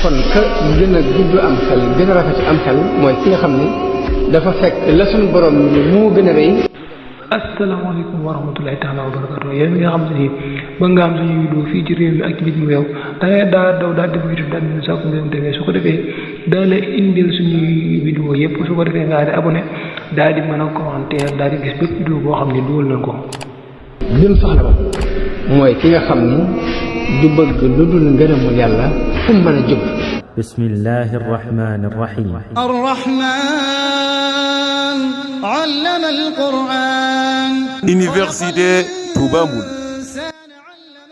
kon ka gën a gudd am xel gën a rafet am xel mooy ki nga xam ne dafa fekk la suñu borom ni moo gën a rëy. asalaamaaleykum wa rahmatulahi taala wa barakatu yéen nga xam ne nii ba nga am suñu vidéo fii ci réew mi ak ci bitim réew dangay daa daw daa def YouTube daal di sàkku ngeen demee su ko defee daa la indil suñuy vidéo yëpp su ko defee nga di abonné daal di mën a commentaire daal di gis bépp vidéo boo xam ne dugal nañ ko. lim soxla ba mooy ki nga xam ni du bëgg lu dul ngërëmul yàlla fu mu mën a jóg. bismillahi rahmani rahim. Ar-Rahman allama al-Qur'an. Université Touba Mboul.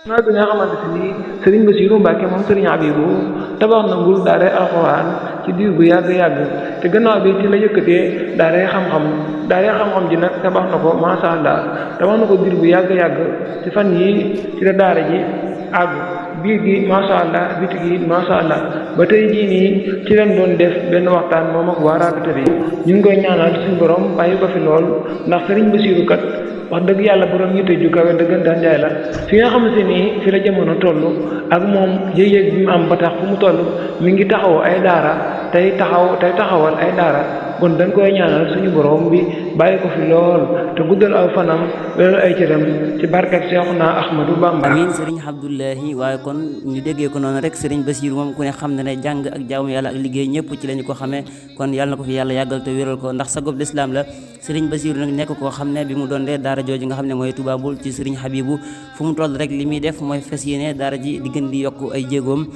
naa bi nga xamante ni Serigne Bassirou Mbacké moom Serigne Habibou tabax na Mboul daaray alxuraan ci diir bu yàgg te gannaaw bi ci la yëkkatee daaray xam-xam ji nag tabax na ko masha Allah tabax na ko diir bu yàgg ci fan yii ci la daara ji àgg biir gi masha Allah biti gi masha Allah ba tey jii nii ci leen doon def benn waxtaan moom ak waa rabita bi ñu ngi koy ñaanal suñu borom bàyyi ko fi lool ndax Serigne Bassirou kat wax dëgg yàlla borom yitte ju kawe dëggantaan jaay la fi nga xamante ni fi la jamono toll ak moom yëg-yëg bi mu am ba tax fu mu toll mi ngi taxaw ay daara tey taxawal ay daara kon dañ koy ñaanal suñu borom bi bàyyi ko fi lool te guddal aw fanam wéral ay cëram ci barkat Seexuna Ahmadu Bamba. amiin Serigne Abdoulahi waaye kon ñu déggee ko noonu rek Serigne Bassirou moom ku ne xam ne jàng ak jaamu yàlla ak liggéey ñëpp ci lañu ko xamee kon yàlla na ko fi yàlla yàggal te wéral ko ndax sagub lislaam la Serigne Bassirou nag nekk koo xam ne bi mu doon dee daara jooju nga xam ne mooy Touba Mboul ci Serigne Habibou fu mu toll rek li muy def mooy fas yéene daara ji di gën di yokk ay jéegoom.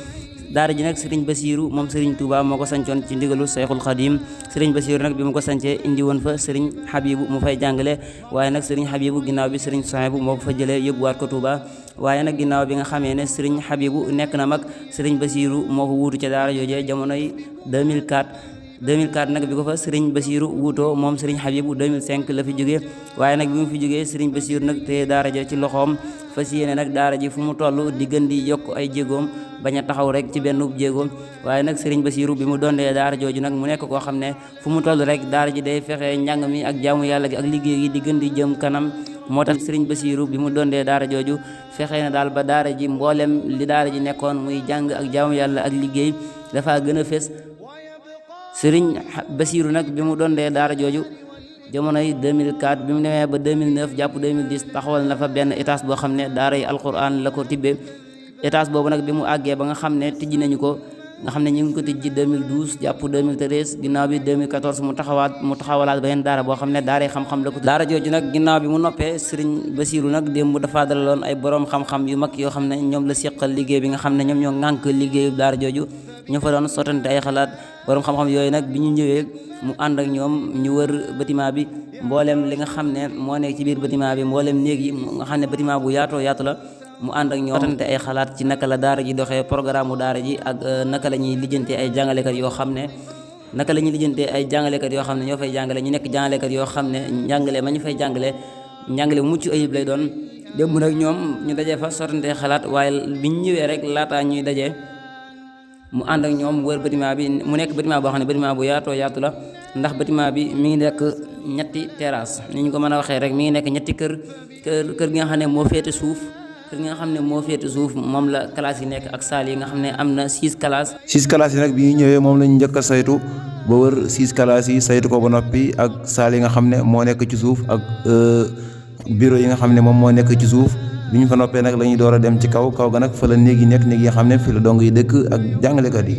daara ji nag Serigne Bassirou moom Serigne Touba moo ko sancoon ci ndigalu Cheikhul Khadim Serigne Bassirou nag bi mu ko sancee indi woon fa Serigne Habibou mu fay jàngale waaye nag Serigne Habibou ginnaaw bi Serigne Souhaïbou moo ko fa jëlee yóbbuwaat ko Touba waaye nag ginnaaw bi nga xamee ne Serigne Habibou nekk na mag Serigne Bassirou moo ko wuutu ca daara joojee jamonoy 2004 nag bi ko fa Serigne Bassirou wuutoo moom Serigne Habibou 2005 la fi jógee waaye nag bi mu fi jógee Serigne Bassirou nag te daara ja ci loxoom fas yéene nag daara ji fu mu toll di gën di yokk ay jéegoom bañ a taxaw rek ci benn jéegoom waaye nag Serigne Bassirou bi mu dondee daara jooju nag mu nekk koo xam ne fu mu toll rek daara ji day fexe njàng mi ak jaamu yàlla gi ak liggéey gi di gën di jëm kanam moo tax Serigne Bassirou bi mu dondee daara jooju fexe na daal ba daara ji mboolem li daara ji nekkoon muy jàng ak jaamu yàlla ak liggéey dafa gën a fés Serigne Bassirou nag bi mu dondee daara jooju jamonoy 2004 bi mu demee ba 2009 jàpp 2010 taxawal na fa benn étage boo xam ne daara yi alquran la ko tibbee étage boobu nag bi mu àggee ba nga xam ne tijji nañu ko nga xam ne ñu ngi ko tijji 2012 jàpp 2013 ginnaaw bi 2014 mu taxawalaat beneen daara boo xam ne daara yi xam-xam la ko daara jooju nag ginnaaw bi mu noppee Serigne Bassirou nag démb dafa dalaloon ay borom xam-xam yu mag yoo xam ne ñoom la seqal liggéey bi nga xam ne ñoom ñoo ŋànk liggéeyu daara jooju ñu fa doon sottante ay xalaat borom xam-xam yooyu nag bi ñu ñëwee mu ànd ak ñoom ñu wër bâtiment bi mboolem li nga xam ne moo nekk ci biir bâtiment bi mboolem néeg yi nga xam ne bâtiment bu yaatu la mu ànd ak ñoom sottante ay xalaat ci naka la daara ji doxee programme mu daara ji ak naka la ñuy lijjantee ay jàngalekat yoo xam ne ñoo fay jàngale ñu nekk jàngalekat yoo xam ne njàngale ma ñu fay jàngale njàngale mucc ayib lay doon démb nag ñoom ñu dajee fa sottante xalaat waaye biñ ñëwee rek laataa ñuy dajee mu ànd ak ñoom wër bâtiment bi mu nekk bâtiment boo xam ne bâtiment bu yaatu la ndax bâtiment bi mi ngi nekk ñetti terrasse ni ñu ko mën a waxee rek mi ngi nekk ñetti kër gi nga xam ne moo féete suuf moom la classe yi nekk ak salle yi nga xam ne am na 6 classes. 6 classes yi nag bi ñu ñëwee moom lañu njëkk a saytu ba wër 6 classes yi saytu ko ba noppi ak salle yi nga xam ne moo nekk ci suuf ak bureau yi nga xam ne moom moo nekk ci suuf. bi ñu fa noppee nag la ñuy door a dem ci kaw ga nag fa la néeg yi nekk néeg yi xam ne fi la dong yi dëkk ak jàngalekat yi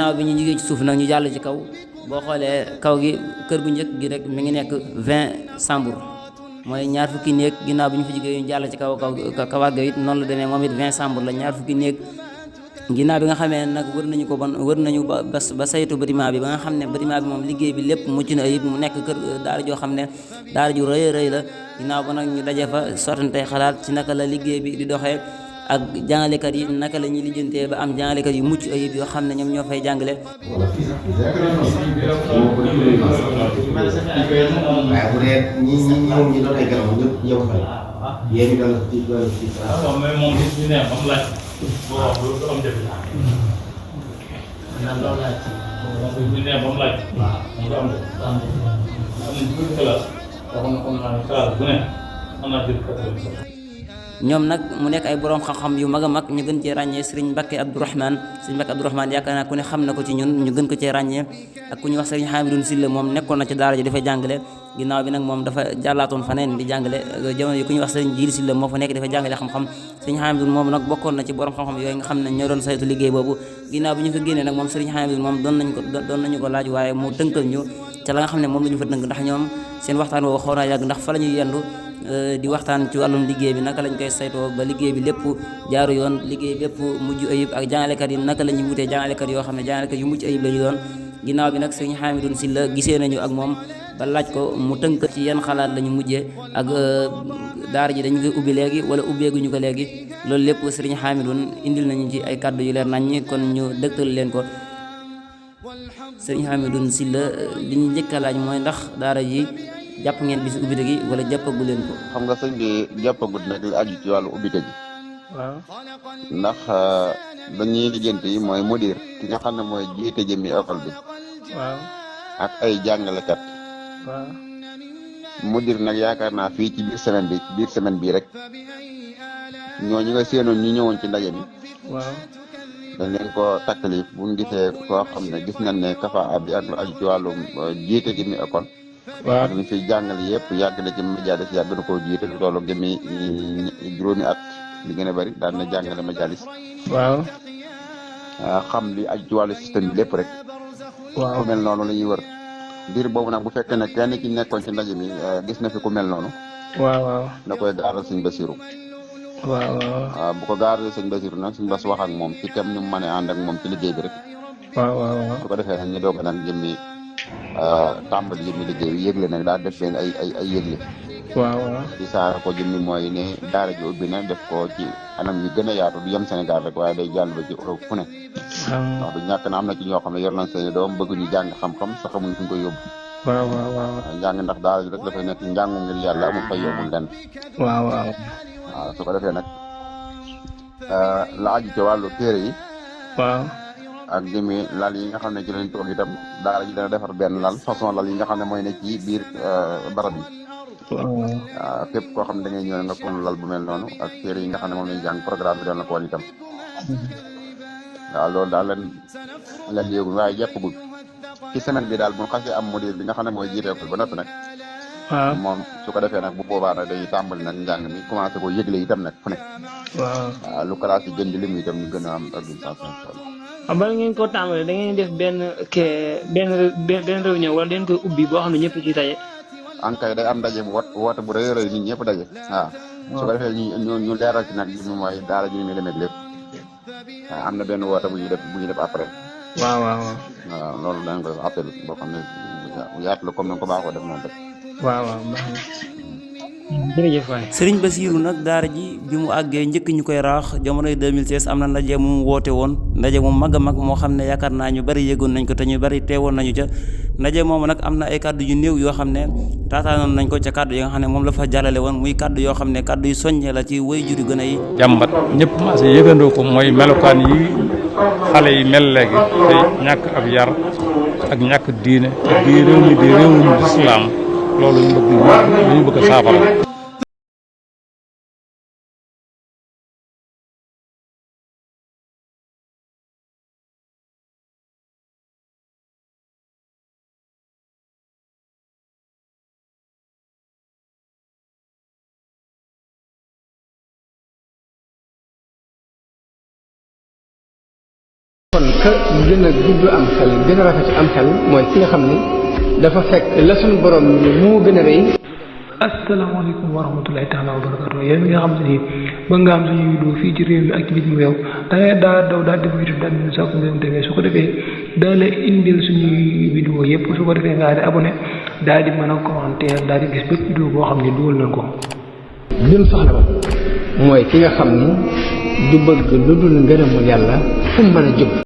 ginnaaw bi ñu jógee ci suuf nag ñu jàll ci kaw boo xoolee kaw gi kër gu njëkk gi rek mi ngi nekk 20 chambre mooy ñaar fukki néeg ginnaaw bi ñu fi jógee ñu jàll ci kawaat ga it noonu la demee moom it 20 chambre la ñaar fukki néeg ginnaaw bi nga xamee nag wër nañu ba saytu bâtiment bi ba nga xam ne bâtiment bi moom liggéey bi lépp mucc na ayib mu nekk kër daara joo xam ne daara ju rëy rëy la ginnaaw ba nag ñu daje fa sottantey xalaat ci naka la liggéey bi di doxee ak jàngalekat yi naka la ñuy lijjantee ba am jàngalekat yu mucc ayib yoo xam ne ñoom ñoo fay jàngale. waaye bu dee ñi ñoom ñi doon ay garab ñëpp ñëw fay yéen ñu doon ci waaw mais moom nit ñi ne am laaj boo wax lu am jafe na loolu laaj ñu ne ba mu laaj waaw nga am am nañ classe waxoon na classe bu ne am naa jël ñoom nag mu nekk ay borom xam-xam yu mag a mag ñu gën cee ràññee Serigne Mbacké Abdourahmane yaakaar naa ku ne xam na ko ci ñun ñu gën ko cee ràññee ak ku ñu wax Serigne Hamidou Sylla moom nekkoon na ci daara ji dafay jàngale ginnaaw bi nag moom dafa jàllaatoon faneen di jàngale jamono yi ku ñu wax Serigne Djili Sylla moo fa nekk dafa jàngale xam-xam Serigne Hamidou moom nag bokkoon na ci borom xam-xam yooyu nga xam ne ñoo doon saytu liggéey boobu ginnaaw bi ñu fa génnee nag moom Serigne Hamidou moom doon nañu ko laaj waaye mu tënkal ñu ca la nga xam ne moom la ñu fa tënk ndax ñoom seen waxtaan woowu xaw naa yàgg ndax fa la ñuy yendu di waxtaan ci wàllum liggéey bi naka lañ koy saytoo ba liggéey bi lépp jaaru yoon liggéey bépp mujj ayib ak jàngalekat yi naka la ñuy wutee jàngalekat yoo xam ne jàngalekat yu mucc ayib la ñu doon ginnaaw bi nag Serigne Hamidou Sylla gisee nañu ak moom ba laaj ko mu tënk ci yan xalaat la ñu mujjee ak daara ji dañu koy ubbi léegi wala ubbeeguñu ko léegi loolu lépp Serigne Hamidou indil nañu ci ay kàddu yu leer nañ kon ñu dëgtal leen ko Serigne Hamidou Sylla li ñu njëkk a laaj mooy ndax daara ji jàpp ngeen bisu ubbite gi wala jàppagu leen ko. xam nga sëñ bi jàppagut nag li aju ci wàllu ubbite gi. waaw ndax dañuy lijjanti yi mooy mudir ki nga xam ne mooy jiite jëmmi école bi. waaw ak ay jàngalekat. waaw mudir nag yaakaar naa fii ci biir semaine bii rek ñooñu nga séenoon ñu ñëwoon ci ndaje mi. waaw dañ leen ko takkali bu ñu gisee koo xam ne gis nañ ne kafa bi ak lu aju ci wàllu jiite jëmmi école. waaw ak li fi jàngale yëpp yàgg na ci majalis yàgg na koo jiite lu tollu jëmi juróomi at li gën a bëri daan na jàngale majalis. waaw xam li aju ci wàllu système bi lépp rek. waaw ku mel noonu la ñuy wër biir boobu nag bu fekkee ne kenn ci nekkoon ci ndaje mi gis na fi ku mel noonu. waaw da koy gaaral sëñ Basiru. waaw bu ko gaaralee sëñ Basiru nag sëñ Bas wax ak moom ci tem ñu mën a ànd ak moom ci liggéey bi rek. waaw su ko defee nag ñu doog a nag jëmmi tàmbali jëmmi liggéey bi yëgle nag daal def leen ay yëgle. waaw ci saara ko jëmmi mooy ne daara ji ubbi na def ko ci anam yu gën a yaatu du yem Sénégal rek waaye day jàll ba ci Europe fu ne. ndax du ñàkk na am na ci ñoo xam ne yor nañ seen doom bëgg ñu jàng xam-xam sax xamuñ fu ñu koy yóbbu. waaw njàng ndax daara ji rek dafay nekk njàngu ngir yàlla amul fay yóbbul den. waaw su ko defee nag la aju ci wàllu téere yi. waaw ak jëmi lal yi nga xam ne ci lañ toog itam daara ji dana defar benn lal façon lal yi nga xam ne mooy ne ci biir barab yi. waaw képp koo xam ne da ngay ñëw nga kon lal bu mel noonu ak téere yi nga xam ne moom lañ jàng programme bi doon na ko wan itam. waaw loolu daal leen yëgul waaye jàppagul ci semaine bi daal bu xasee am mudir bi nga xam ne mooy jiite ko ba noppi nag. waaw moom su ko defee nag bu boobaa nag dañuy tàmbali nag njàng mi commencé ko yëgle itam nag fu ne. waaw lu classe yi gën di lim itam ñu gën a am organisation incha allah. bala ngeen ko tàmbalee da ngeen def benn réunion wala den koy ubbi boo xam ne ñëpp ci daje. ankay day am ndaje bu woote bu rëy a rëy nit ñëpp daje. waaw su ko defee ñu leeral ci nag li mu mooy daara ji ni muy demee lépp. waaw am na benn woote bu ñuy def après. waaw loolu dañ koy appel boo xam ne yaatu la comme na ko baaxoo def moom rek. waaw jërëjëf waay. Serigne Bassirou nag daara ji bi mu àggee njëkk ñu koy raax jamonoy 2016 am na ndaje mu woote woon ndaje mu mag a mag moo xam ne yaakaar naa ñu bari yëgoon nañ ko te ñu bari teewoon nañu ca ndaje moomu nag am na ay kàddu yu néew yoo xam ne taataanoon nañ ko ca kàddu yi nga xam ne moom la fa jàllale woon muy kàddu yoo xam ne kàddu yu soññee la ci way juri gën a yi jàmbat ñëpp maase yëgandoo ko mooy melokaan yi xale yi mel léegi te ñàkk ab yar ak ñàkk diine te bii réew mi di réewum lislaam loolu ñu bëgg a saafara kon ka gën a gudd am xel gën a rafet am xel mooy ki nga xam ne dafa fekk la suñu borom ni moo gën a rëy. asalaamaaleykum wa rahmatulahi taala wa barakatu yéen nga xam ne ba nga am suñu vidéo fii ci réew mi ak ci bitim réew da ngay daw daal def YouTube daal di Sakku Mbéum TV su ko defee daa la indil suñuy vidéo yëpp su ko defee nga di abonné daal di mën a commenter daal di gis bépp vidéo boo xam ne dugal na ko. ñun soxla ba mooy ki nga xam ni du bëgg lu dul ngërëmul yàlla fu mu mën a jëm.